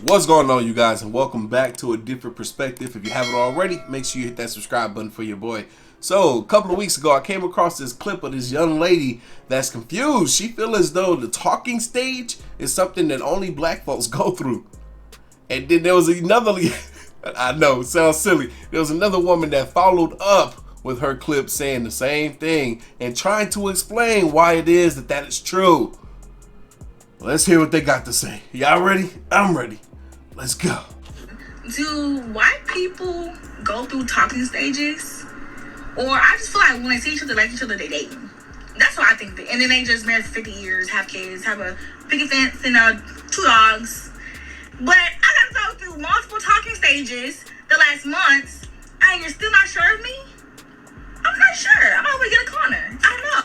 What's going on, you guys, and welcome back to A Different Perspective. If you haven't already, make sure you hit that subscribe button for your boy. So a couple of weeks ago, I came across this clip of this young lady that's confused. She feels as though the talking stage is something that only black folks go through. And then there was another, I know, sounds silly. There was another woman that followed up with her clip saying the same thing and trying to explain why it is that is true. Let's hear what they got to say. Y'all ready? I'm ready. Let's go. Do white people go through talking stages? Or I just feel like when they see each other, like each other, they dating. That's what I think. And then they just married for 50 years, have kids, have a picket fence and 2 dogs. But I gotta go through multiple talking stages the last months, and you're still not sure of me? I'm not sure. I'm always in a corner. I don't know.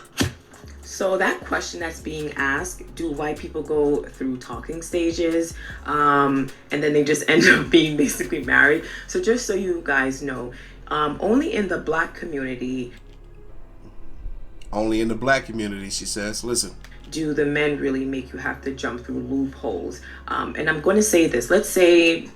So that question that's being asked, do white people go through talking stages and then they just end up being basically married? So just so you guys know, only in the black community. Only in the black community, she says. Listen. Do the men really make you have to jump through loopholes? And I'm going to say this. Let's take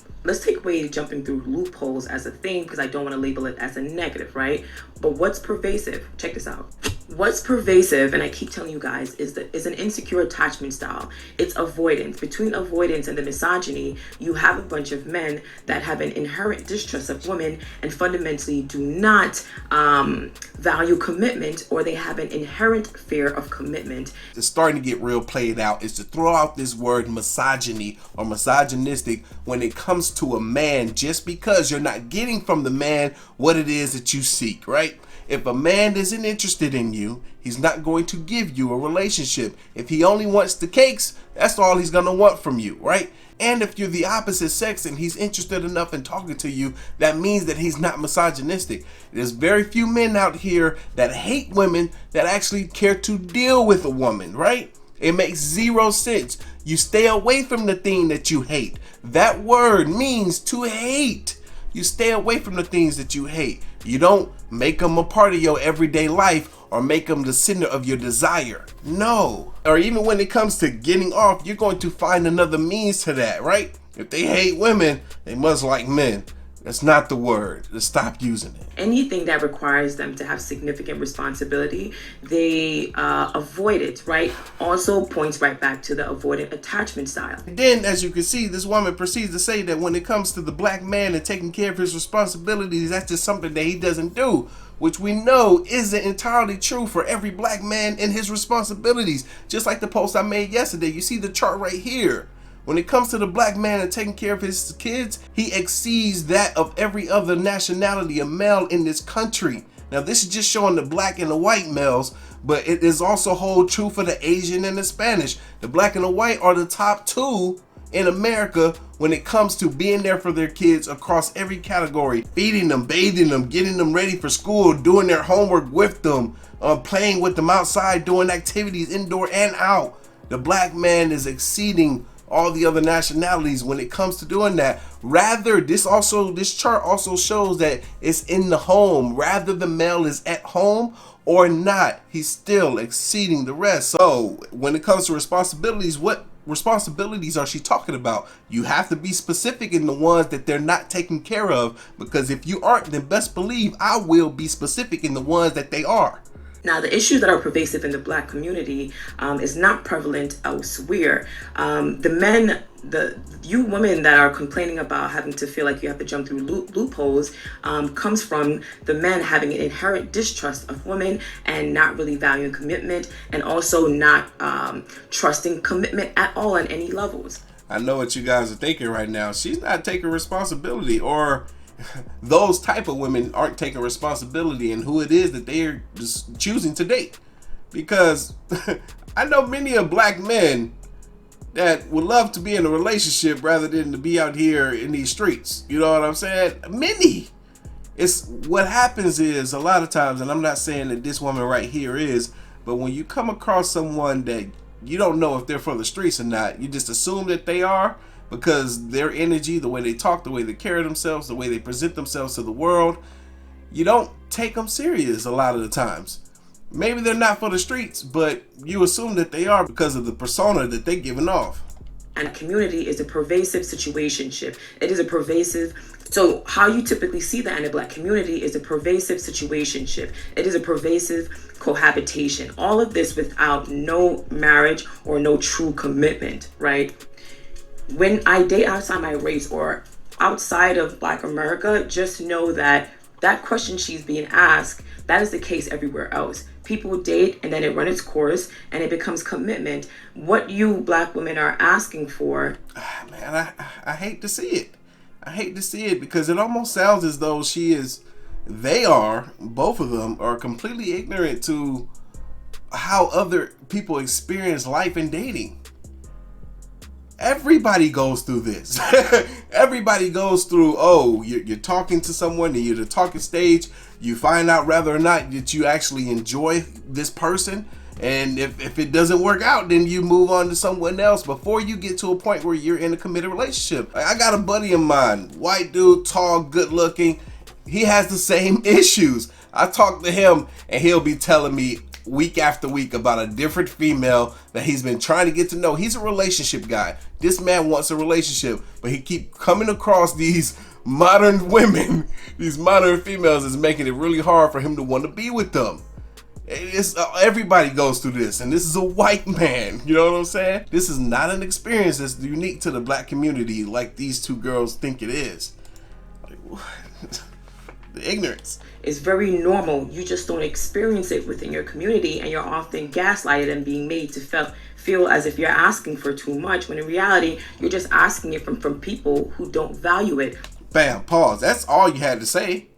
away jumping through loopholes as a thing, because I don't want to label it as a negative, right? But what's pervasive? Check this out. What's pervasive, and I keep telling you guys, is an insecure attachment style. It's avoidance. Between avoidance and the misogyny, you have a bunch of men that have an inherent distrust of women and fundamentally do not value commitment, or they have an inherent fear of commitment. It's starting to get real played out is to throw out this word misogyny or misogynistic when it comes to a man, just because you're not getting from the man what it is that you seek, right? If a man isn't interested in you, he's not going to give you a relationship. If he only wants the cakes, that's all he's going to want from you, right? And if you're the opposite sex and he's interested enough in talking to you, that means that he's not misogynistic. There's very few men out here that hate women that actually care to deal with a woman, right? It makes zero sense. You stay away from the thing that you hate. That word means to hate. You stay away from the things that you hate. You don't make them a part of your everyday life or make them the center of your desire. No. Or even when it comes to getting off, you're going to find another means to that, right? If they hate women, they must like men. That's not the word. Let's stop using it. Anything that requires them to have significant responsibility, they avoid it, right? Also points right back to the avoidant attachment style. And then, as you can see, this woman proceeds to say that when it comes to the black man and taking care of his responsibilities, that's just something that he doesn't do, which we know isn't entirely true for every black man and his responsibilities. Just like the post I made yesterday, you see the chart right here. When it comes to the black man and taking care of his kids, he exceeds that of every other nationality, a male in this country. Now, this is just showing the black and the white males, but it is also hold true for the Asian and the Spanish. The black and the white are the top 2 in America when it comes to being there for their kids across every category. Feeding them, bathing them, getting them ready for school, doing their homework with them, playing with them outside, doing activities indoor and out. The black man is exceeding all the other nationalities when it comes to doing that. Rather, this chart also shows that it's in the home. Rather the male is at home or not, he's still exceeding the rest. So when it comes to responsibilities, what responsibilities are she talking about? You have to be specific in the ones that they're not taking care of, because if you aren't, then best believe I will be specific in the ones that they are. Now, the issues that are pervasive in the black community is not prevalent elsewhere. You women that are complaining about having to feel like you have to jump through loopholes comes from the men having an inherent distrust of women and not really valuing commitment, and also not trusting commitment at all on any levels. I know what you guys are thinking right now. She's not taking responsibility, or those type of women aren't taking responsibility in who it is that they're just choosing to date. Because I know many of black men that would love to be in a relationship rather than to be out here in these streets. You know what I'm saying? Many. It's what happens is a lot of times, and I'm not saying that this woman right here is, but when you come across someone that you don't know if they're from the streets or not, you just assume that they are, because their energy, the way they talk, the way they carry themselves, the way they present themselves to the world, you don't take them serious a lot of the times. Maybe they're not for the streets, but you assume that they are because of the persona that they're giving off. and community is a pervasive situationship. It is a pervasive. So how you typically see that in the Black community is a pervasive situationship. It is a pervasive cohabitation. All of this without no marriage or no true commitment, right? When I date outside my race or outside of Black America, just know that that question she's being asked, that is the case everywhere else. People date and then it runs its course and it becomes commitment. What you Black women are asking for. Man, I hate to see it. I hate to see it because it almost sounds as though both of them are completely ignorant to how other people experience life and dating. Everybody goes through this. Everybody goes through, you're talking to someone and you're at the talking stage. You find out whether or not that you actually enjoy this person. And if it doesn't work out, then you move on to someone else before you get to a point where you're in a committed relationship. I got a buddy of mine, white dude, tall, good looking. He has the same issues. I talk to him and he'll be telling me week after week about a different female that he's been trying to get to know. He's a relationship guy. This man wants a relationship, but he keep coming across these modern women, these modern females is making it really hard for him to want to be with them. Everybody goes through this, and this is a white man. You know what I'm saying? This is not an experience that's unique to the Black community like these two girls think it is. The ignorance. It's very normal. You just don't experience it within your community, and you're often gaslighted and being made to feel as if you're asking for too much, when in reality, you're just asking it from people who don't value it. Bam, pause. That's all you had to say.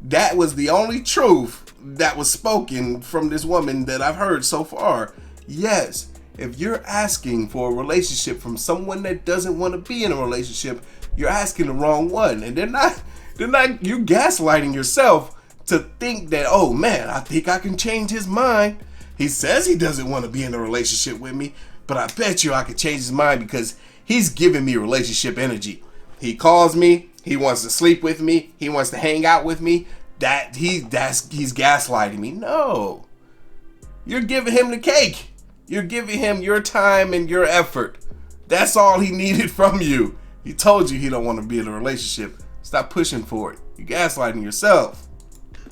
That was the only truth that was spoken from this woman that I've heard so far. Yes, if you're asking for a relationship from someone that doesn't want to be in a relationship, you're asking the wrong one. And you're gaslighting yourself to think that, oh man, I think I can change his mind. He says he doesn't want to be in a relationship with me, but I bet you I could change his mind because he's giving me relationship energy. He calls me, he wants to sleep with me, he wants to hang out with me. He's gaslighting me. No. You're giving him the cake. You're giving him your time and your effort. That's all he needed from you. He told you he don't want to be in a relationship. Stop pushing for it. You're gaslighting yourself.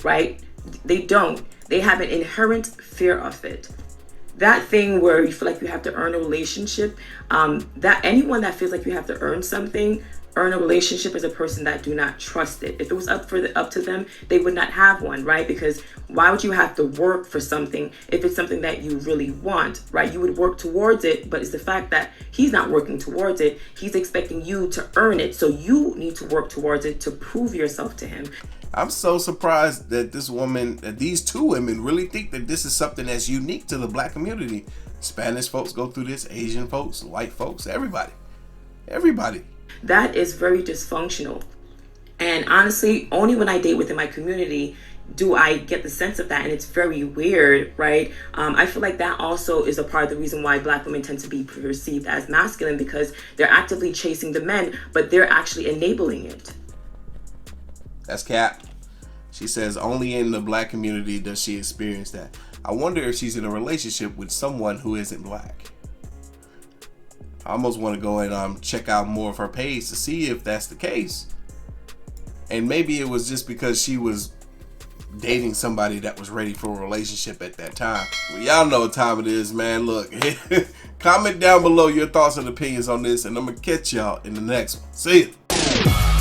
Right? They don't. They have an inherent fear of it. That thing where you feel like you have to earn a relationship, that anyone that feels like you have to earn a relationship is a person that do not trust it. If it was up to them, they would not have one, right? Because why would you have to work for something if it's something that you really want, right? You would work towards it, but it's the fact that he's not working towards it. He's expecting you to earn it, so you need to work towards it to prove yourself to him. I'm so surprised that these two women really think that this is something that's unique to the Black community. Spanish folks go through this, Asian folks, white folks, everybody. That is very dysfunctional. And honestly, only when I date within my community do I get the sense of that. And it's very weird, right? I feel like that also is a part of the reason why Black women tend to be perceived as masculine, because they're actively chasing the men, but they're actually enabling it. That's cap. She says only in the Black community does she experience that. I wonder if she's in a relationship with someone who isn't Black. I almost want to go and check out more of her page to see if that's the case. And maybe it was just because she was dating somebody that was ready for a relationship at that time. Well, y'all know what time it is, man. Look, comment down below your thoughts and opinions on this, and I'm going to catch y'all in the next one. See ya.